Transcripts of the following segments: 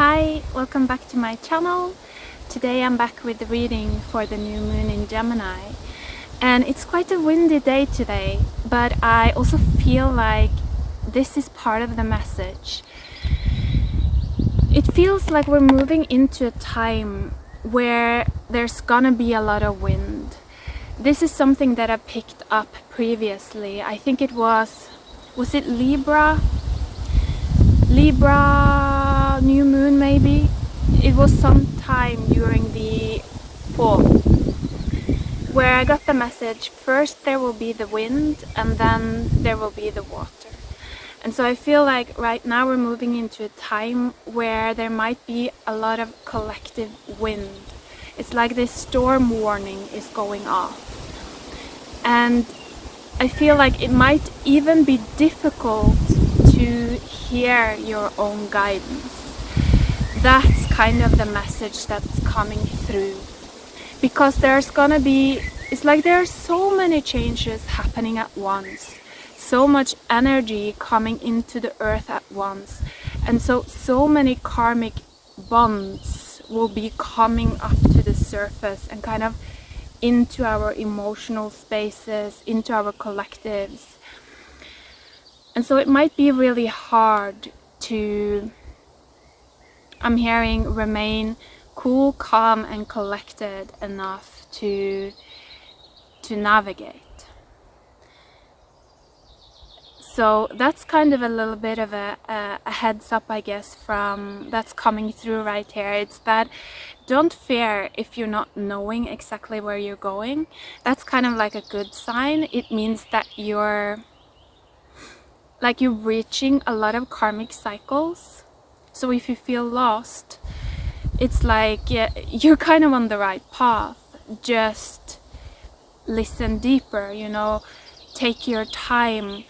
Hi, welcome back to my channel. Today I'm back with the reading for the new moon in Gemini. And it's quite a windy day today, but I also feel like this is part of the message. It feels like we're moving into a time where there's gonna be a lot of wind. This is something that I picked up previously. I think it was it Libra new moon maybe? It was sometime during the fall where I got the message, first there will be the wind and then there will be the water. And so I feel like right now we're moving into a time where there might be a lot of collective wind. It's like this storm warning is going off. And I feel like it might even be difficult to hear your own guidance. That's kind of the message that's coming through. Because there's gonna be, it's like there are so many changes happening at once. So much energy coming into the earth at once. And so many karmic bonds will be coming up to the surface and kind of into our emotional spaces, into our collectives. And so it might be really hard to, I'm hearing, remain cool, calm and collected enough to navigate. So that's kind of a little bit of a heads up, I guess, from that's coming through right here. It's that don't fear if you're not knowing exactly where you're going. That's kind of like a good sign. It means that you're reaching a lot of karmic cycles. So if you feel lost, it's like you're kind of on the right path. Just listen deeper, take your time,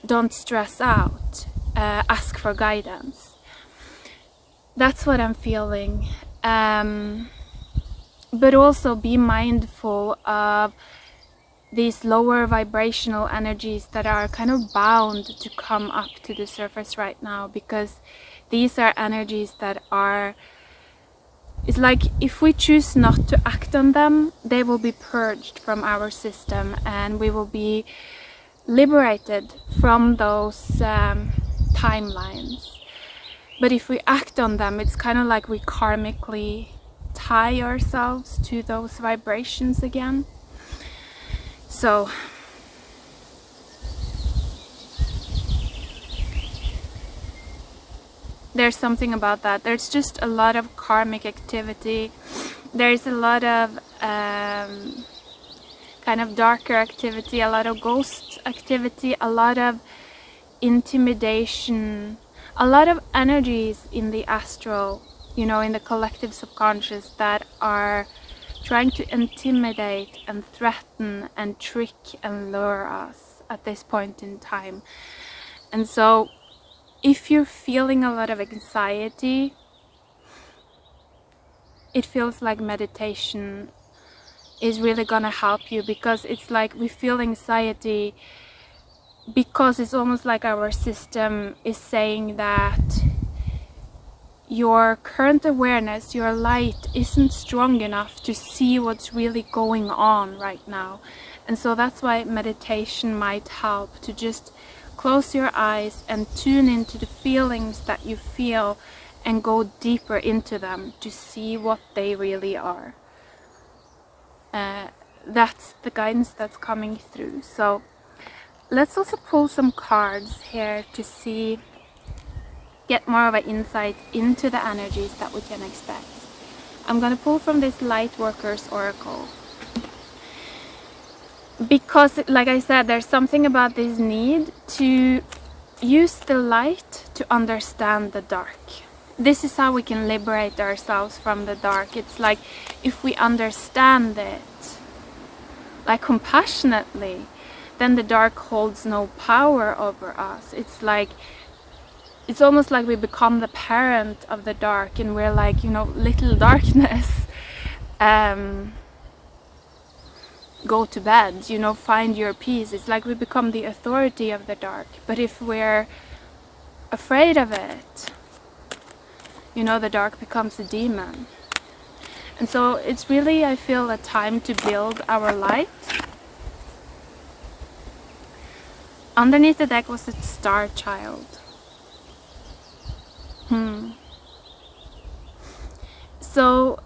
don't stress out, ask for guidance. That's what I'm feeling. But also be mindful of these lower vibrational energies that are kind of bound to come up to the surface right now, because these are energies that are, it's like if we choose not to act on them, they will be purged from our system and we will be liberated from those timelines. But if we act on them, it's kind of like we karmically tie ourselves to those vibrations again. So there's something about that. There's just a lot of karmic activity. There's a lot of kind of darker activity, a lot of ghost activity, a lot of intimidation, a lot of energies in the astral, in the collective subconscious that are trying to intimidate and threaten and trick and lure us at this point in time. And so if you're feeling a lot of anxiety, it feels like meditation is really gonna help you, because it's like we feel anxiety because it's almost like our system is saying that your current awareness, your light isn't strong enough to see what's really going on right now. And so that's why meditation might help to just close your eyes and tune into the feelings that you feel and go deeper into them to see what they really are. That's the guidance that's coming through. So let's also pull some cards here to see, get more of an insight into the energies that we can expect. I'm going to pull from this Light Workers Oracle. Because, like I said, there's something about this need to use the light to understand the dark. This is how we can liberate ourselves from the dark. It's like if we understand it, like compassionately, then the dark holds no power over us. It's almost like we become the parent of the dark and we're like, little darkness. Go to bed, find your peace. It's like we become the authority of the dark. But if we're afraid of it, you know, the dark becomes a demon. And so it's really, I feel, a time to build our light. Underneath the deck was a star child. So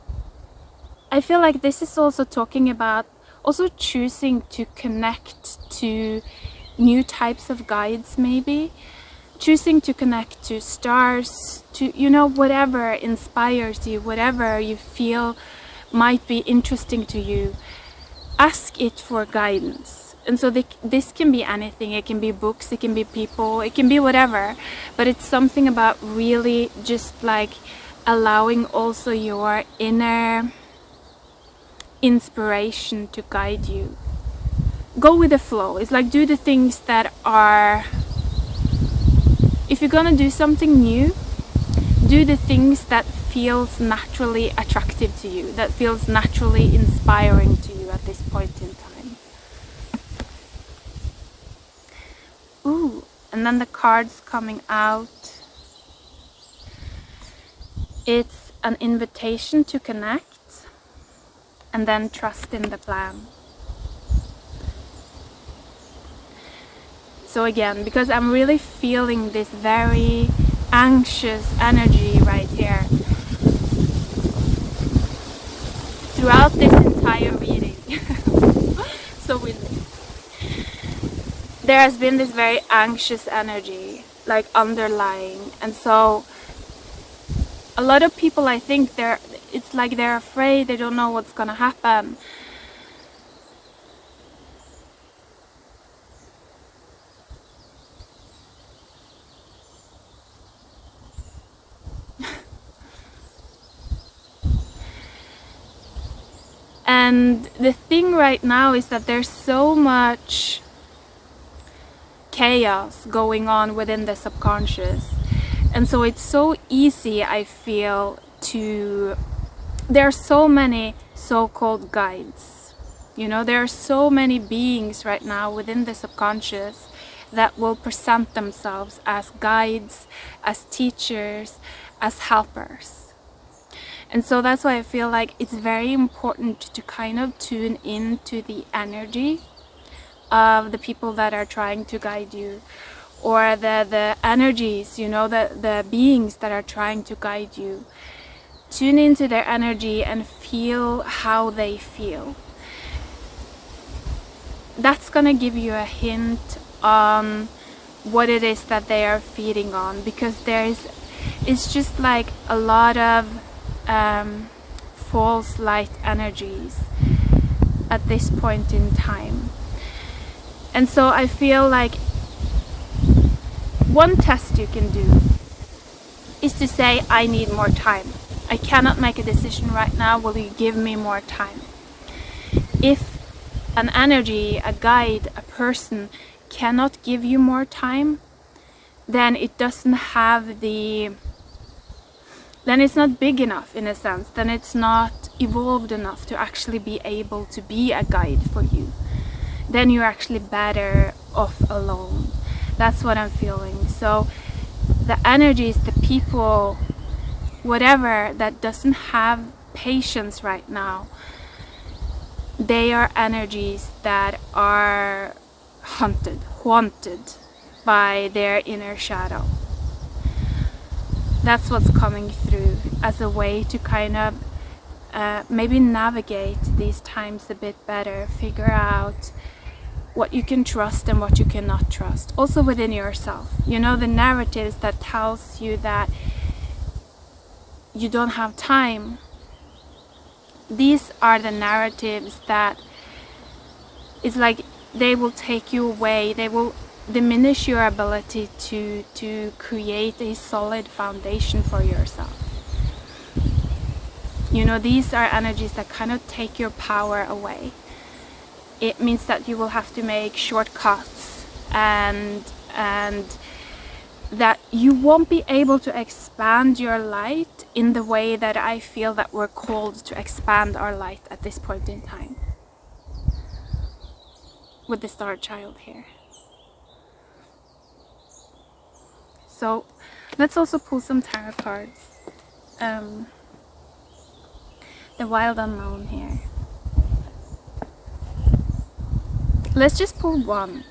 I feel like this is also talking about also choosing to connect to new types of guides, maybe choosing to connect to stars, to, you know, whatever inspires you, whatever you feel might be interesting to you. Ask it for guidance. And so this can be anything. It can be books, it can be people, it can be whatever, but it's something about really just like allowing also your inner inspiration to guide you. Go with the flow. It's like, do the things that are, if you're gonna do something new, do the things that feels naturally attractive to you, that feels naturally inspiring to you at this point in time. Ooh, and then the cards coming out. It's an invitation to connect, and then trust in the plan. So again, because I'm really feeling this very anxious energy right here throughout this entire reading. So there has been this very anxious energy, like underlying, and so a lot of people, I think, it's like they're afraid, they don't know what's gonna happen. And the thing right now is that there's so much chaos going on within the subconscious. And so it's so easy, I feel, there are so many so-called guides. You know, there are so many beings right now within the subconscious that will present themselves as guides, as teachers, as helpers. And so that's why I feel like it's very important to kind of tune into the energy of the people that are trying to guide you, or the energies, you know, the beings that are trying to guide you. Tune into their energy and feel how they feel. That's gonna give you a hint on what it is that they are feeding on, because it's just like a lot of false light energies at this point in time. And so I feel like one test you can do is to say, I need more time. I cannot make a decision right now. Will you give me more time? If an energy, a guide, a person cannot give you more time, then it doesn't have then it's not big enough, in a sense. Then it's not evolved enough to actually be able to be a guide for you. Then you're actually better off alone. That's what I'm feeling. So the energies, the people, whatever, that doesn't have patience right now, they are energies that are haunted by their inner shadow. That's what's coming through as a way to kind of maybe navigate these times a bit better, figure out what you can trust and what you cannot trust, also within yourself. You know, the narratives that tells you that you don't have time, these are the narratives that it's like they will take you away, they will diminish your ability to create a solid foundation for yourself. You know, these are energies that kind of take your power away. It means that you will have to make shortcuts, and that you won't be able to expand your light in the way that I feel that we're called to expand our light at this point in time. With the star child here. So let's also pull some tarot cards. the wild unknown here. Let's just pull one,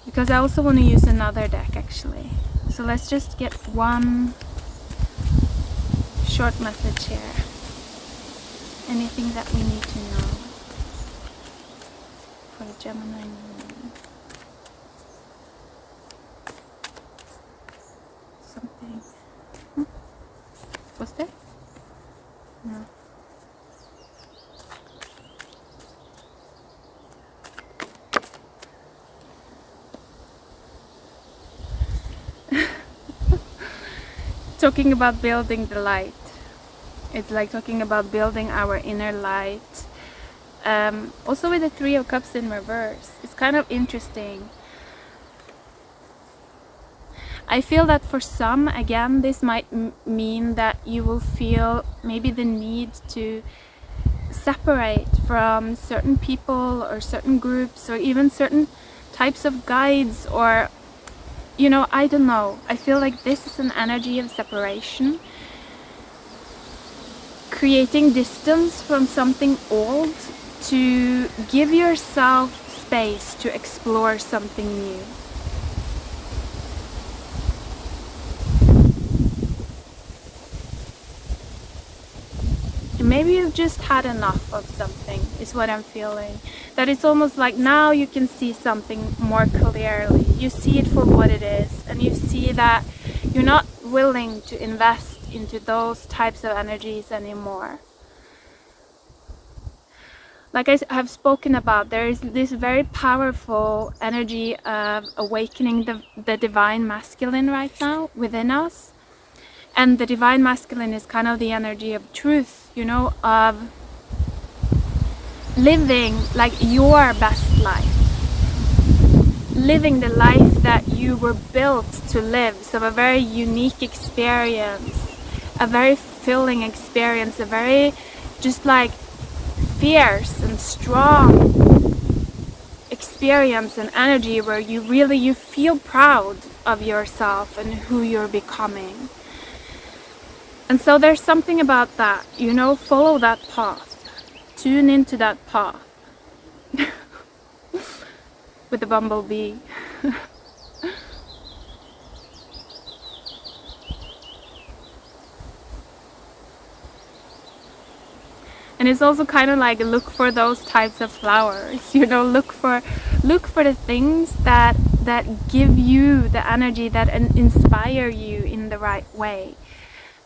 because I also want to use another deck actually. So let's just get one short message here. Anything that we need to know for the Gemini moon. Something. Was there? No. Talking about building the light. It's like talking about building our inner light. Also with the Three of Cups in reverse. It's kind of interesting. I feel that for some, again, this might mean that you will feel maybe the need to separate from certain people or certain groups or even certain types of guides, or you know, I don't know. I feel like this is an energy of separation, creating distance from something old to give yourself space to explore something new. Maybe you've just had enough of something, is what I'm feeling. That it's almost like now you can see something more clearly. You see it for what it is, and you see that you're not willing to invest into those types of energies anymore. Like I have spoken about, there is this very powerful energy of awakening the divine masculine right now within us. And the divine masculine is kind of the energy of truth, you know, of living like your best life. Living the life that you were built to live. So a very unique experience, a very fulfilling experience, a very just like fierce and strong experience and energy where you feel proud of yourself and who you're becoming. And so there's something about that, you know, follow that path, tune into that path with the bumblebee. And it's also kind of like look for those types of flowers, you know, look for the things that give you the energy, that inspire you in the right way.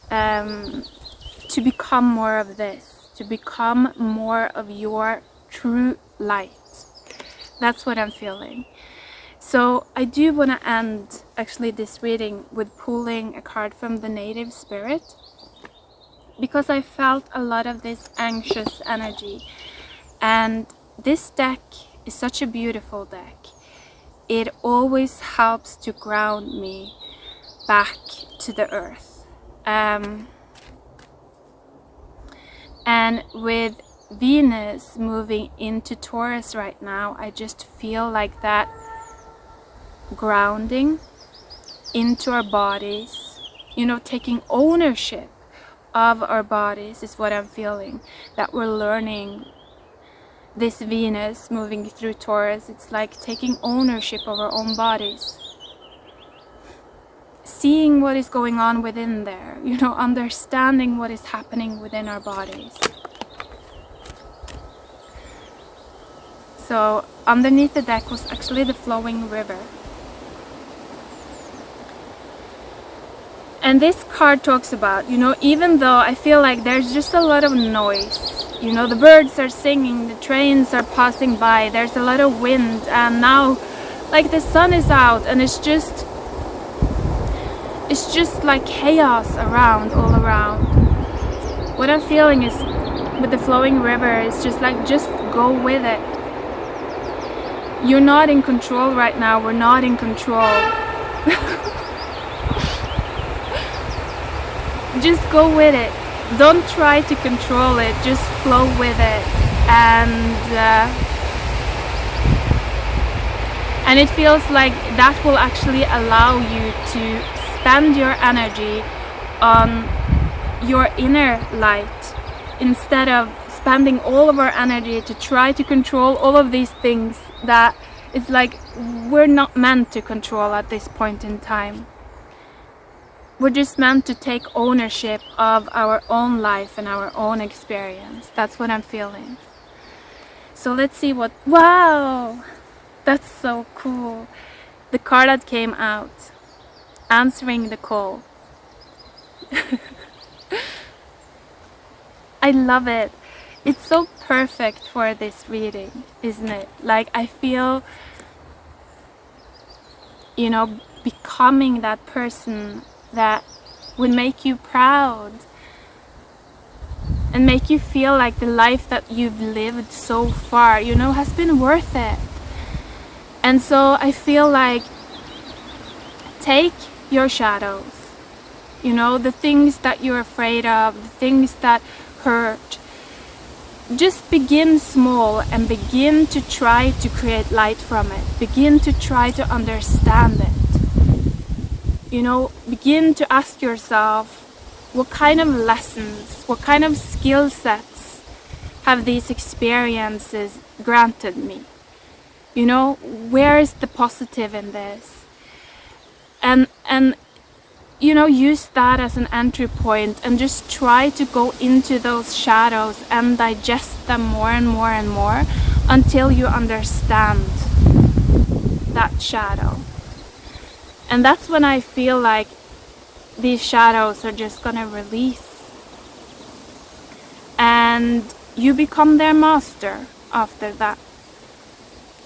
To become more of this, to become more of your true light. That's what I'm feeling. So I do want to end actually this reading with pulling a card from the native spirit, because I felt a lot of this anxious energy, and this deck is such a beautiful deck. It always helps to ground me back to the earth. And with Venus moving into Taurus right now, I just feel like that grounding into our bodies, you know, taking ownership of our bodies is what I'm feeling, that we're learning. This Venus moving through Taurus, it's like taking ownership of our own bodies. Seeing what is going on within there, you know, understanding what is happening within our bodies. So underneath the deck was actually the flowing river. And this card talks about, you know, even though I feel like there's just a lot of noise, you know, the birds are singing, the trains are passing by, there's a lot of wind, and now like the sun is out and it's just like chaos around, all around. What I'm feeling is with the flowing river is just like, just go with it. You're not in control right now, we're not in control. Just go with it. Don't try to control it, just flow with it. And it feels like that will actually allow you to spend your energy on your inner light, instead of spending all of our energy to try to control all of these things that it's like we're not meant to control at this point in time. We're just meant to take ownership of our own life and our own experience. That's what I'm feeling. So let's see what... Wow! That's so cool. The card that came out, answering the call. I love it. It's so perfect for this reading, isn't it? Like, I feel, you know, becoming that person that would make you proud and make you feel like the life that you've lived so far, you know, has been worth it. And so I feel like, take your shadows, you know, the things that you're afraid of, the things that hurt. Just begin small and begin to try to create light from it. Begin to try to understand it. You know, begin to ask yourself, what kind of lessons, what kind of skill sets have these experiences granted me? You know, where is the positive in this? And you know, use that as an entry point and just try to go into those shadows and digest them more and more and more until you understand that shadow. And that's when I feel like these shadows are just gonna release. And you become their master after that.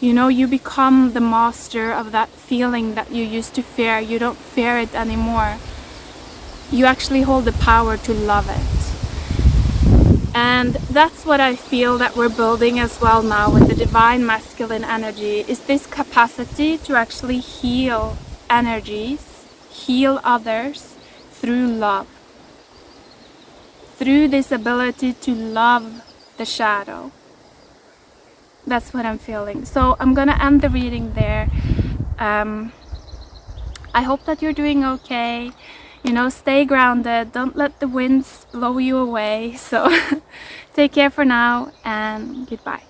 You know, you become the master of that feeling that you used to fear. You don't fear it anymore. You actually hold the power to love it. And that's what I feel that we're building as well now with the divine masculine energy, is this capacity to actually heal energies, heal others through love. Through this ability to love the shadow. That's what I'm feeling. So I'm gonna end the reading there. I hope that you're doing okay. You know, stay grounded. Don't let the winds blow you away. So take care for now and goodbye.